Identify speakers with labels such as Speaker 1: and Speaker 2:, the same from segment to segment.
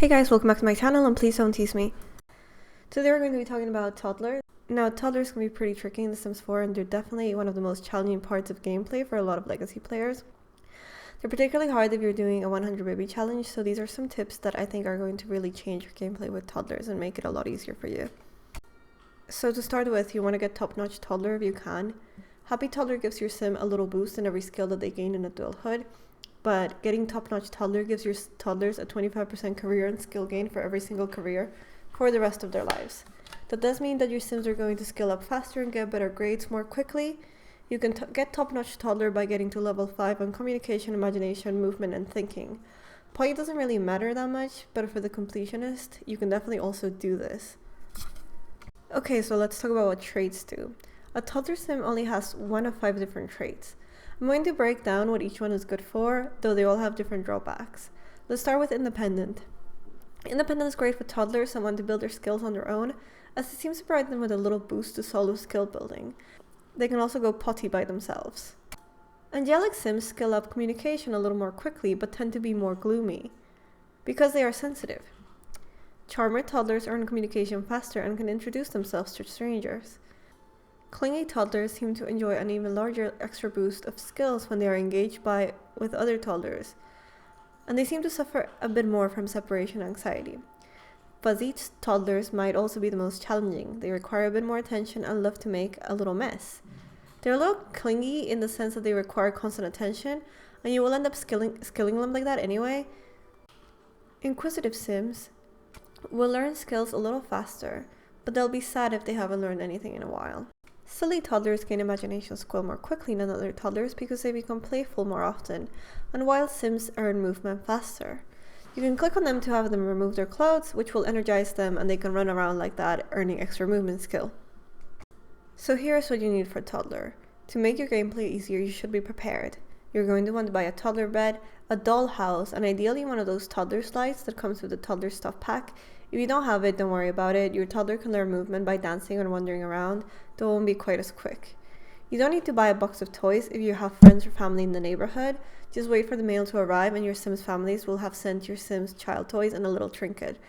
Speaker 1: Hey guys, welcome back to my channel and please don't tease me. Today we're going to be talking about toddlers. Now toddlers can be pretty tricky in The Sims 4 and they're definitely one of the most challenging parts of gameplay for a lot of legacy players. They're particularly hard if you're doing a 100 baby challenge, so these are some tips that I think are going to really change your gameplay with toddlers and make it a lot easier for you. So to start with, you want to get top-notch toddler if you can. Happy toddler gives your sim a little boost in every skill that they gain in adulthood. But getting top-notch toddler gives your toddlers a 25% career and skill gain for every single career for the rest of their lives. That does mean that your sims are going to skill up faster and get better grades more quickly. You can get top-notch toddler by getting to level 5 on communication, imagination, movement, and thinking. Point doesn't really matter that much, but for the completionist, you can definitely also do this. Okay, so let's talk about what traits do. A toddler sim only has 1 of 5 different traits. I'm going to break down what each one is good for, though they all have different drawbacks. Let's start with independent. Independent is great for toddlers and want to build their skills on their own, as it seems to provide them with a little boost to solo skill building. They can also go potty by themselves. Angelic sims skill up communication a little more quickly, but tend to be more gloomy, because they are sensitive. Charmer toddlers earn communication faster and can introduce themselves to strangers. Clingy toddlers seem to enjoy an even larger extra boost of skills when they are engaged with other toddlers, and they seem to suffer a bit more from separation anxiety. Fuzzy toddlers might also be the most challenging. They require a bit more attention and love to make a little mess. They're a little clingy in the sense that they require constant attention, and you will end up skilling them like that anyway. Inquisitive sims will learn skills a little faster, but they'll be sad if they haven't learned anything in a while. Silly toddlers gain imagination skill more quickly than other toddlers because they become playful more often, and wild sims earn movement faster. You can click on them to have them remove their clothes, which will energize them and they can run around like that, earning extra movement skill. So here's what you need for a toddler. To make your gameplay easier, you should be prepared. You're going to want to buy a toddler bed, a doll house, and ideally one of those toddler slides that comes with the toddler stuff pack. If you don't have it, don't worry about it. Your toddler can learn movement by dancing and wandering around, though it won't be quite as quick. You don't need to buy a box of toys if you have friends or family in the neighborhood. Just wait for the mail to arrive and your Sims families will have sent your Sims child toys and a little trinket.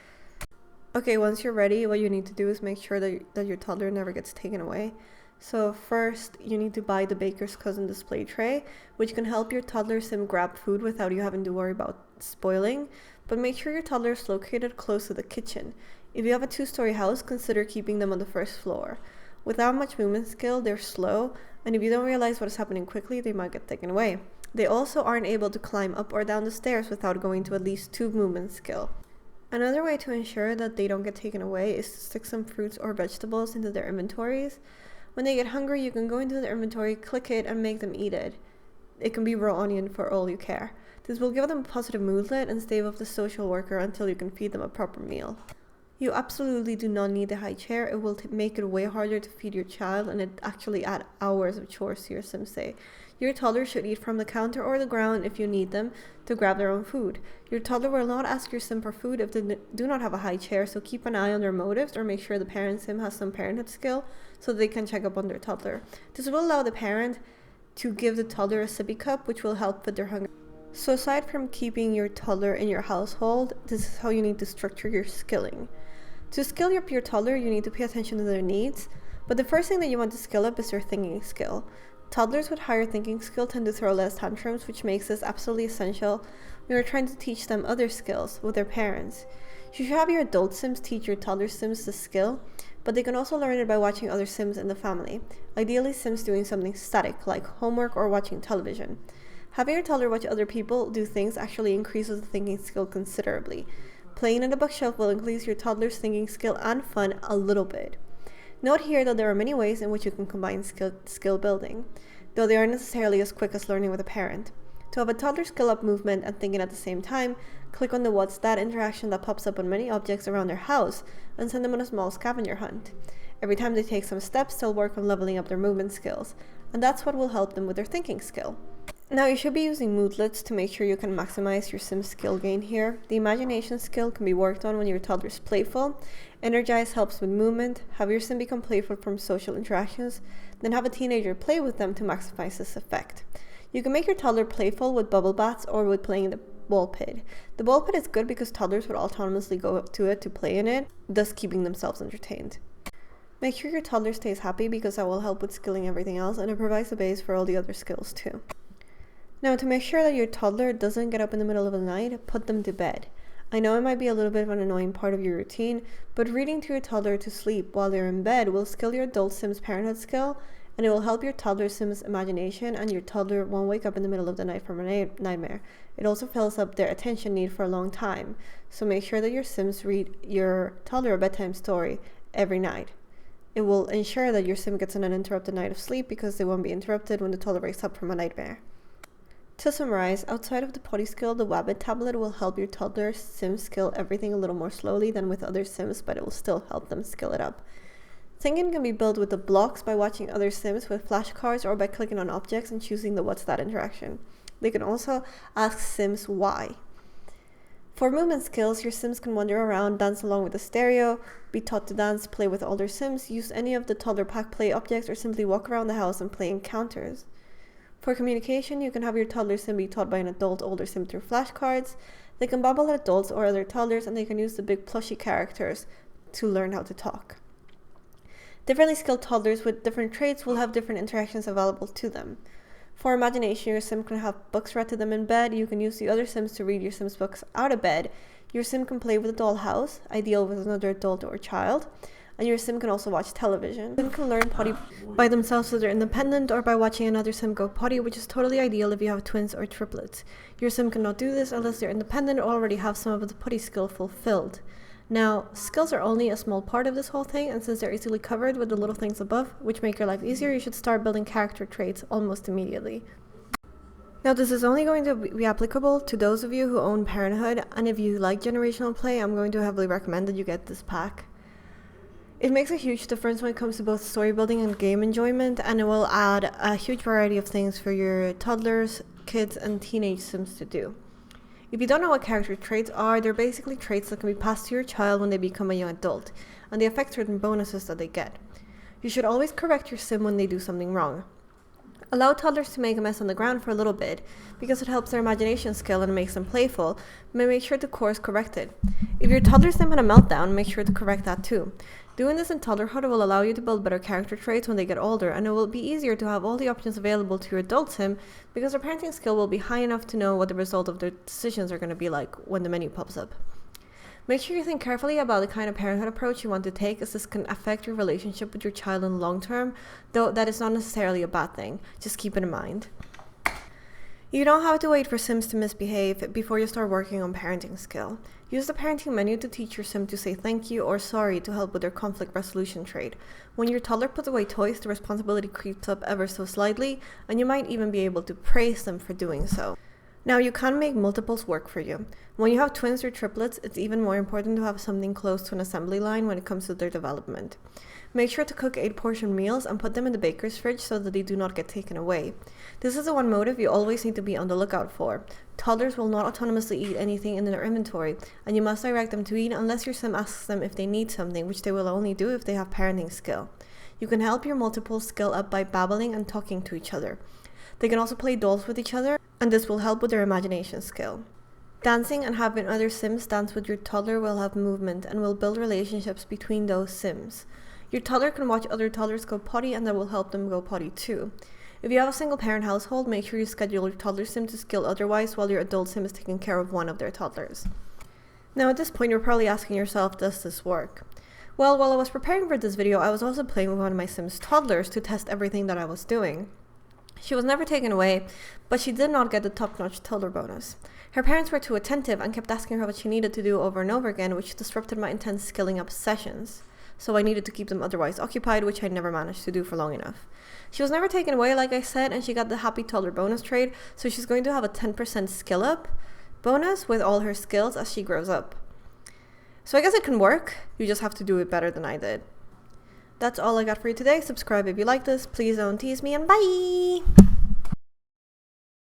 Speaker 1: Okay, once you're ready, what you need to do is make sure that your toddler never gets taken away. So first, you need to buy the baker's cousin display tray, which can help your toddler sim grab food without you having to worry about spoiling. But make sure your toddler is located close to the kitchen. If you have a 2-story house, consider keeping them on the first floor. Without much movement skill, they're slow, and if you don't realize what is happening quickly, they might get taken away. They also aren't able to climb up or down the stairs without going to at least 2 movement skill. Another way to ensure that they don't get taken away is to stick some fruits or vegetables into their inventories. When they get hungry, you can go into their inventory, click it, and make them eat it. It can be raw onion for all you care. This will give them a positive moodlet and stave off the social worker until you can feed them a proper meal. You absolutely do not need a high chair. It will make it way harder to feed your child, and it actually adds hours of chores to your Sims day. Your toddler should eat from the counter or the ground if you need them to grab their own food. Your toddler will not ask your Sim for food if they do not have a high chair, so keep an eye on their motives or make sure the parent Sim has some parenthood skill so they can check up on their toddler. This will allow the parent to give the toddler a sippy cup, which will help with their hunger. So aside from keeping your toddler in your household, this is how you need to structure your skilling. To skill up your toddler, you need to pay attention to their needs, but the first thing that you want to skill up is their thinking skill. Toddlers with higher thinking skill tend to throw less tantrums, which makes this absolutely essential when you're trying to teach them other skills with their parents. You should have your adult Sims teach your toddler Sims the skill, but they can also learn it by watching other Sims in the family, ideally Sims doing something static like homework or watching television. Having your toddler watch other people do things actually increases the thinking skill considerably. Playing in a bookshelf will increase your toddler's thinking skill and fun a little bit. Note here that there are many ways in which you can combine skill building, though they aren't necessarily as quick as learning with a parent. To have a toddler skill up movement and thinking at the same time, click on the What's That interaction that pops up on many objects around their house and send them on a small scavenger hunt. Every time they take some steps, they'll work on leveling up their movement skills, and that's what will help them with their thinking skill. Now you should be using moodlets to make sure you can maximize your Sim skill gain here. The imagination skill can be worked on when your toddler is playful. Energize helps with movement. Have your Sim become playful from social interactions, then have a teenager play with them to maximize this effect. You can make your toddler playful with bubble baths or with playing ball pit. The ball pit is good because toddlers would autonomously go up to it to play in it, thus keeping themselves entertained. Make sure your toddler stays happy because that will help with skilling everything else, and it provides a base for all the other skills too. Now, to make sure that your toddler doesn't get up in the middle of the night, put them to bed. I know it might be a little bit of an annoying part of your routine, but reading to your toddler to sleep while they're in bed will skill your adult Sim's parenthood skill, and it will help your toddler Sim's imagination, and your toddler won't wake up in the middle of the night from a nightmare. It also fills up their attention need for a long time, so make sure that your Sims read your toddler a bedtime story every night. It will ensure that your Sim gets an uninterrupted night of sleep because they won't be interrupted when the toddler wakes up from a nightmare. To summarize, outside of the potty skill, the Wabbit tablet will help your toddler Sim skill everything a little more slowly than with other Sims, but it will still help them skill it up. Thinking can be built with the blocks by watching other Sims with flashcards or by clicking on objects and choosing the what's that interaction. They can also ask Sims why. For movement skills, your Sims can wander around, dance along with the stereo, be taught to dance, play with older Sims, use any of the toddler pack play objects, or simply walk around the house and play encounters. For communication, you can have your toddler Sim be taught by an adult older Sim through flashcards. They can babble at adults or other toddlers, and they can use the big plushy characters to learn how to talk. Differently skilled toddlers with different traits will have different interactions available to them. For imagination, your Sim can have books read to them in bed. You can use the other Sims to read your Sim's books out of bed. Your Sim can play with a dollhouse, ideal with another adult or child. And your Sim can also watch television. Sim can learn potty by themselves so they're independent, or by watching another Sim go potty, which is totally ideal if you have twins or triplets. Your Sim cannot do this unless they're independent or already have some of the potty skill fulfilled. Now, skills are only a small part of this whole thing, and since they're easily covered with the little things above, which make your life easier, you should start building character traits almost immediately. Now, this is only going to be applicable to those of you who own Parenthood, and if you like generational play, I'm going to heavily recommend that you get this pack. It makes a huge difference when it comes to both story building and game enjoyment, and it will add a huge variety of things for your toddlers, kids, and teenage Sims to do. If you don't know what character traits are, they're basically traits that can be passed to your child when they become a young adult, and they affect certain bonuses that they get. You should always correct your Sim when they do something wrong. Allow toddlers to make a mess on the ground for a little bit, because it helps their imagination skill and makes them playful, but make sure to course correct it. If your toddler Sim had a meltdown, make sure to correct that too. Doing this in toddlerhood will allow you to build better character traits when they get older, and it will be easier to have all the options available to your adult Sim because their parenting skill will be high enough to know what the result of their decisions are going to be like when the menu pops up. Make sure you think carefully about the kind of parenthood approach you want to take, as this can affect your relationship with your child in the long term, though that is not necessarily a bad thing. Just keep it in mind. You don't have to wait for Sims to misbehave before you start working on parenting skill. Use the parenting menu to teach your Sim to say thank you or sorry to help with their conflict resolution trait. When your toddler puts away toys, the responsibility creeps up ever so slightly, and you might even be able to praise them for doing so. Now, you can make multiples work for you. When you have twins or triplets, it's even more important to have something close to an assembly line when it comes to their development. Make sure to cook 8-portion meals and put them in the baker's fridge so that they do not get taken away. This is the one motive you always need to be on the lookout for. Toddlers will not autonomously eat anything in their inventory, and you must direct them to eat unless your Sim asks them if they need something, which they will only do if they have parenting skill. You can help your multiples skill up by babbling and talking to each other. They can also play dolls with each other, and this will help with their imagination skill. Dancing and having other Sims dance with your toddler will have movement and will build relationships between those Sims. Your toddler can watch other toddlers go potty, and that will help them go potty too. If you have a single parent household, make sure you schedule your toddler Sim to skill otherwise while your adult Sim is taking care of one of their toddlers. Now at this point you're probably asking yourself, does this work? Well, while I was preparing for this video, I was also playing with one of my Sim's toddlers to test everything that I was doing. She was never taken away, but she did not get the top-notch toddler bonus. Her parents were too attentive and kept asking her what she needed to do over and over again, which disrupted my intense skilling up sessions. So I needed to keep them otherwise occupied, which I never managed to do for long enough. She was never taken away, like I said, and she got the happy toddler bonus trait, so she's going to have a 10% skill up bonus with all her skills as she grows up. So I guess it can work, you just have to do it better than I did. That's all I got for you today. Subscribe if you like this, please don't tease me, and bye!